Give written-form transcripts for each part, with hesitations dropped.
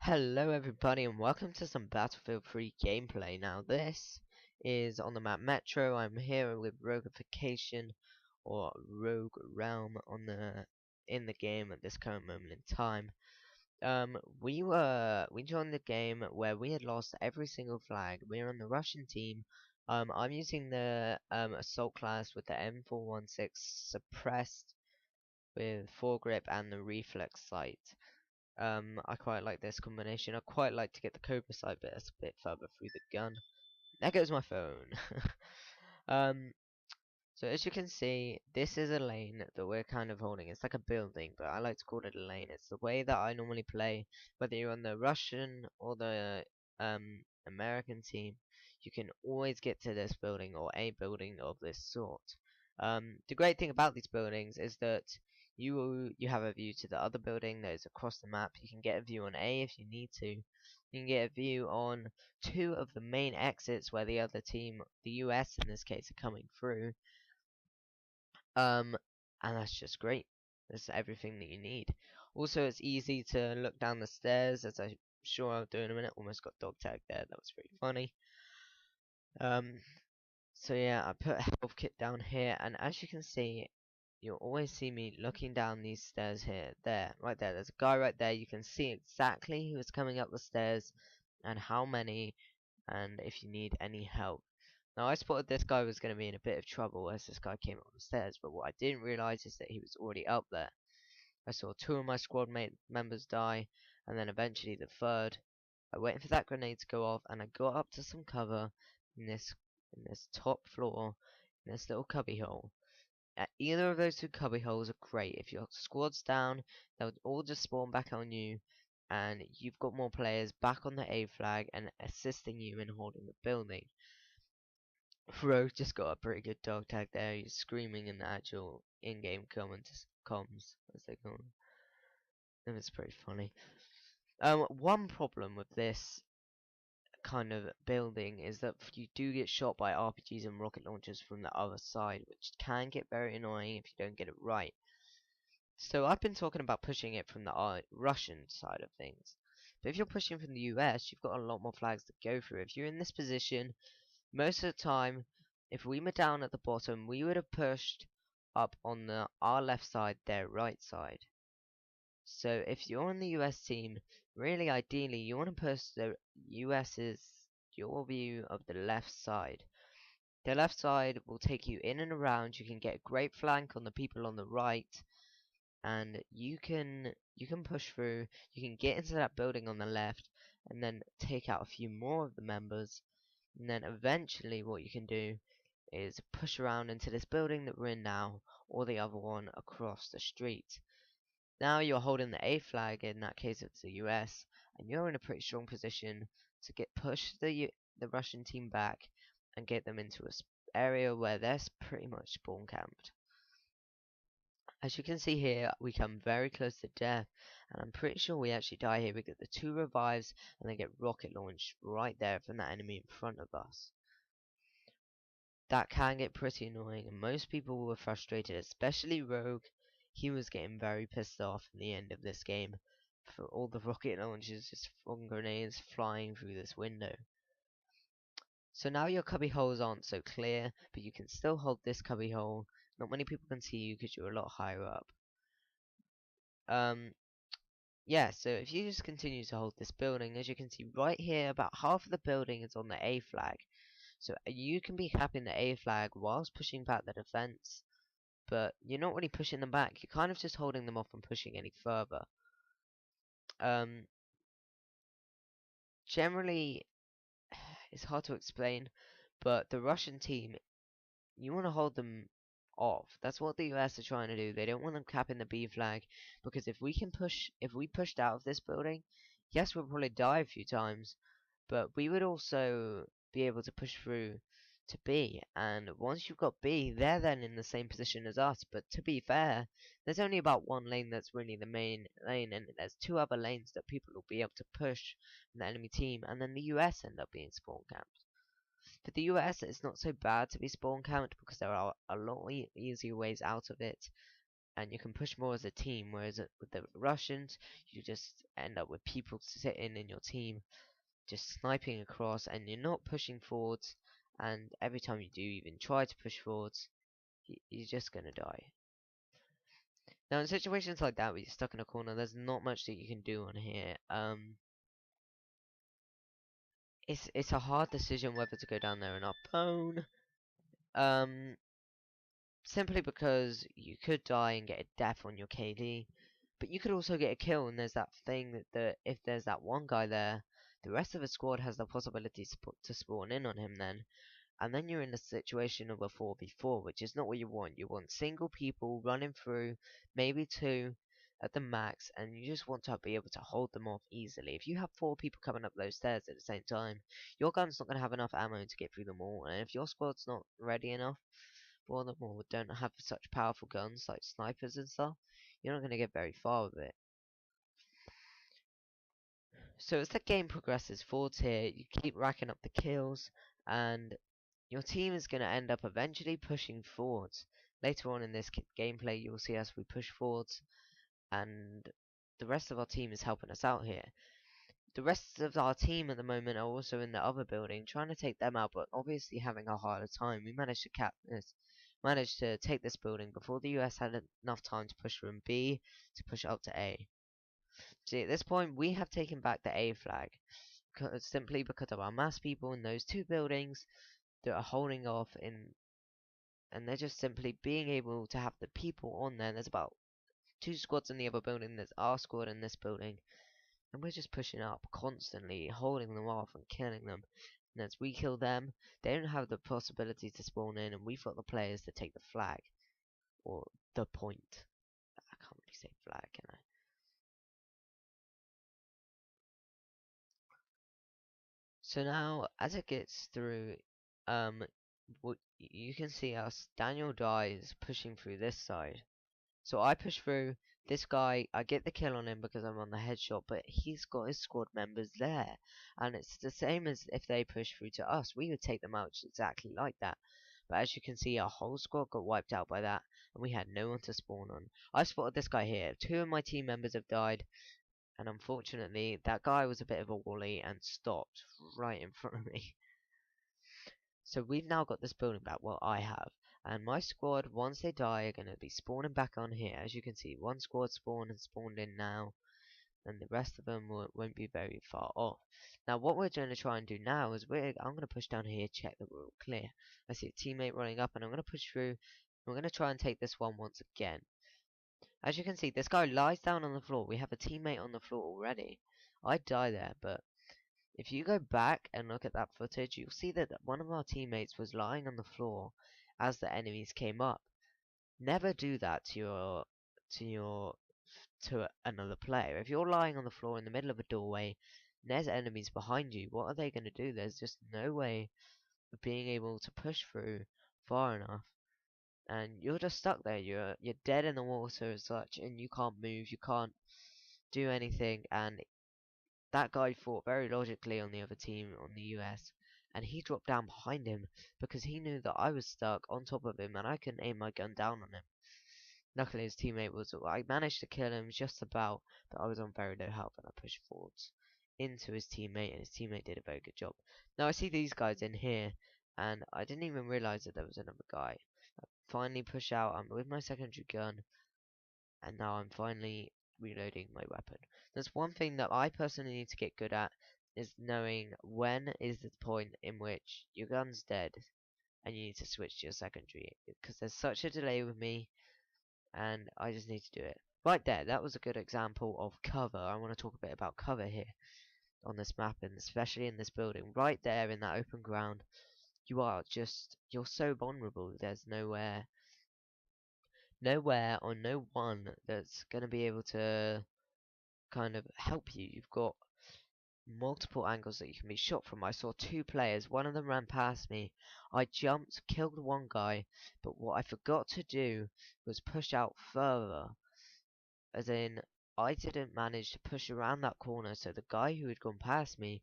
Hello everybody and welcome to some Battlefield 3 gameplay. Now this is on the map Metro. I'm here with Roguification or Rogue Realm in the game at this current moment in time. We joined the game where we had lost every single flag. We're on the Russian team. I'm using the assault class with the M416 suppressed with foregrip and the reflex sight. I quite like this combination. I quite like to get the Cobra sight bit a bit further through the gun. There goes my phone. um, so as you can see, this is a lane that we're kind of holding. It's like a building, but I like to call it a lane. It's the way that I normally play, whether you're on the Russian or the American team. You can always get to this building or a building of this sort. The great thing about these buildings is that you have a view to the other building that is across the map. You can get a view on A if you need to. You can get a view on two of the main exits where the other team, the US in this case, are coming through. Um, and that's just great. That's everything that you need. Also, it's easy to look down the stairs, as I'm sure I'll do in a minute. Almost got dog tagged there. That was pretty funny. Um, so yeah, I put a health kit down here, and as you can see, you'll always see me looking down these stairs here. There, right there. There's a guy right there. You can see exactly who's coming up the stairs and how many, and if you need any help. Now, I spotted this guy was going to be in a bit of trouble as this guy came up the stairs, but what I didn't realise is that he was already up there. I saw two of my squad members die, and then eventually the third. I waited for that grenade to go off, and I got up to some cover in this top floor, in this little cubby hole. Either of those two cubby holes are great. If your squad's down, they'll all just spawn back on you, and you've got more players back on the A flag and assisting you in holding the building. Rogue just got a pretty good dog tag there. He's screaming in the actual in-game comms, as they call them. And it's pretty funny. One problem with this kind of building is that you do get shot by RPGs and rocket launchers from the other side, which can get very annoying if you don't get it right. So I've been talking about pushing it from the Russian side of things. But if you're pushing from the US, you've got a lot more flags to go through. If you're in this position, most of the time, if we were down at the bottom, we would have pushed up on our left side, their right side. So if you're on the US team, really ideally you want to push the US's your view of the left side. The left side will take you in and around. You can get a great flank on the people on the right, and you can push through. You can get into that building on the left, and then take out a few more of the members. And then eventually, what you can do is push around into this building that we're in now, or the other one across the street. Now you're holding the A flag, in that case it's the US, and you're in a pretty strong position to push the Russian team back and get them into a area where they're pretty much spawn camped. As you can see here, we come very close to death, and I'm pretty sure we actually die here. We get the two revives, and they get rocket launched right there from that enemy in front of us. That can get pretty annoying, and most people were frustrated, especially Rogue. He was getting very pissed off in the end of this game for all the rocket launches, just from grenades flying through this window. So now your cubby holes aren't so clear, but you can still hold this cubby hole. Not many people can see you because you're a lot higher up. Yeah, so if you just continue to hold this building, as you can see right here, about half of the building is on the A flag. So you can be capping the A flag whilst pushing back the defense, but you're not really pushing them back. You're kind of just holding them off from pushing any further. Generally, it's hard to explain, but the Russian team, you want to hold them off. That's what the US are trying to do. They don't want them capping the B flag, because if we pushed out of this building, yes, we'll probably die a few times, but we would also be able to push through to B, and once you've got B, they're then in the same position as us. But to be fair, there's only about one lane that's really the main lane, and there's two other lanes that people will be able to push from the enemy team, and then the US end up being spawn camped. For the US, it's not so bad to be spawn camped because there are a lot easier ways out of it. and you can push more as a team, whereas with the Russians, you just end up with people sitting in your team, just sniping across, and you're not pushing forwards, and every time you do even try to push forwards, you're just gonna die. Now in situations like that where you're stuck in a corner, there's not much that you can do on here. It's a hard decision whether to go down there and upone. Simply because you could die and get a death on your KD, but you could also get a kill, and there's that thing that if there's that one guy there, the rest of the squad has the possibility to spawn in on him then, and then you're in the situation of a 4v4, which is not what you want. You want single people running through, maybe two at the max, and you just want to be able to hold them off easily. If you have 4 people coming up those stairs at the same time, your gun's not going to have enough ammo to get through them all, and if your squad's not ready enough for them or don't have such powerful guns like snipers and stuff, you're not going to get very far with it. So as the game progresses forwards here, you keep racking up the kills, and your team is going to end up eventually pushing forwards. Later on in this gameplay, you'll see us we push forwards, and the rest of our team is helping us out here. The rest of our team at the moment are also in the other building, trying to take them out, but obviously having a harder time. We managed to managed to take this building before the US had enough time to push from B to push up to A. See, at this point, we have taken back the A flag, simply because of our mass people in those 2 buildings that are holding off and they're just simply being able to have the people on there. There's about 2 squads in the other building, there's our squad in this building, and we're just pushing up constantly, holding them off and killing them. And as we kill them, they don't have the possibility to spawn in, and we've got the players to take the flag, or the point. I can't really say flag, can I? So now, as it gets through, you can see us. Daniel dies pushing through this side. So I push through this guy. I get the kill on him because I'm on the headshot, but he's got his squad members there, and it's the same as if they push through to us. We would take them out exactly like that. But as you can see, our whole squad got wiped out by that, and we had no one to spawn on. I spotted this guy here. 2 of my team members have died, and unfortunately, that guy was a bit of a wally and stopped right in front of me. So we've now got this building back, well I have, and my squad, once they die, are going to be spawning back on here. As you can see, one squad spawned in now, and the rest of them won't be very far off. Now what we're going to try and do now is I'm going to push down here, check that we're all clear. I see a teammate running up, and I'm going to push through. I'm going to try and take this one once again. As you can see, this guy lies down on the floor. We have a teammate on the floor already. I die there, but if you go back and look at that footage, you'll see that one of our teammates was lying on the floor as the enemies came up. Never do that to another player. If you're lying on the floor in the middle of a doorway and there's enemies behind you, what are they going to do? There's just no way of being able to push through far enough, and you're just stuck there. You're dead in the water as such, and you can't move, you can't do anything. And that guy fought very logically on the other team, on the US, and he dropped down behind him because he knew that I was stuck on top of him and I couldn't aim my gun down on him. Luckily his teammate was, I managed to kill him just about, but I was on very low health and I pushed forwards into his teammate, and his teammate did a very good job. Now I see these guys in here, and I didn't even realise that there was another guy. I finally push out, I'm with my secondary gun, and now I'm finally reloading my weapon. There's one thing that I personally need to get good at, is knowing when is the point in which your gun's dead and you need to switch to your secondary, because there's such a delay with me and I just need to do it. Right there, that was a good example of cover. I want to talk a bit about cover here on this map, and especially in this building. Right there in that open ground, you're so vulnerable. There's nowhere or no one that's going to be able to kind of help you. You've got multiple angles that you can be shot from. I saw 2 players, one of them ran past me. I jumped, killed one guy, but what I forgot to do was push out further. As in, I didn't manage to push around that corner so the guy who had gone past me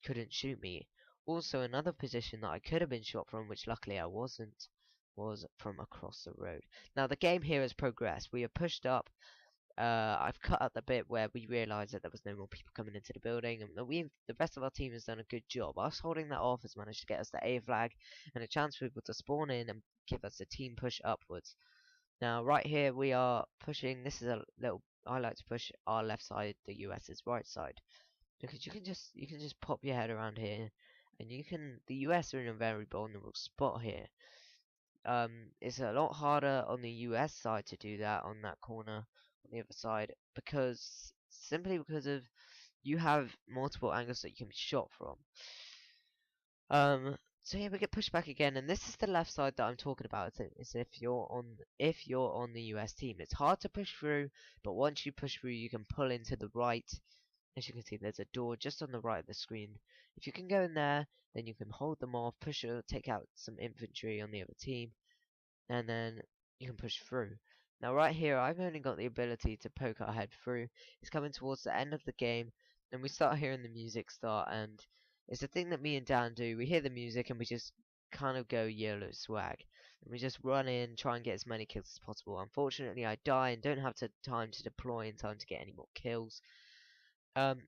couldn't shoot me. Also, another position that I could have been shot from, which luckily I wasn't, was from across the road. Now the game here has progressed. We have pushed up. I've cut out the bit where we realised that there was no more people coming into the building, and the rest of our team has done a good job. Us holding that off has managed to get us the A flag and a chance for people to spawn in and give us a team push upwards. Now right here we are pushing. This is a little. I like to push our left side, the US's right side, because you can just pop your head around here, and the US are in a very vulnerable spot here. It's a lot harder on the US side to do that on that corner on the other side, because simply because of you have multiple angles that you can be shot from. So yeah, we get pushed back again, and this is the left side that I'm talking about. It's if you're on the US team, it's hard to push through, but once you push through, you can pull into the right. As you can see, there's a door just on the right of the screen. If you can go in there, then you can hold them off, take out some infantry on the other team, and then you can push through. Now right here, I've only got the ability to poke our head through. It's coming towards the end of the game, and we start hearing the music start, and it's the thing that me and Dan do. We hear the music, and we just kind of go YOLO swag. And we just run in, try and get as many kills as possible. Unfortunately, I die and don't have time to deploy in time to get any more kills.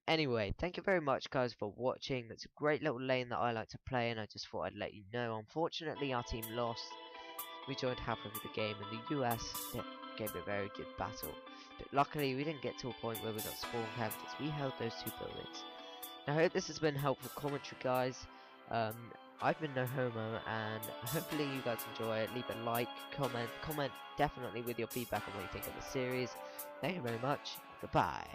Anyway, thank you very much guys for watching. That's a great little lane that I like to play, and I just thought I'd let you know. Unfortunately, our team lost. We joined halfway through the game, and the US gave a very good battle. But luckily, we didn't get to a point where we got spawn camped, as we held those two buildings. Now, I hope this has been helpful commentary, guys. I've been NoHomo, and hopefully you guys enjoy it. Leave a like, comment definitely with your feedback on what you think of the series. Thank you very much. Goodbye.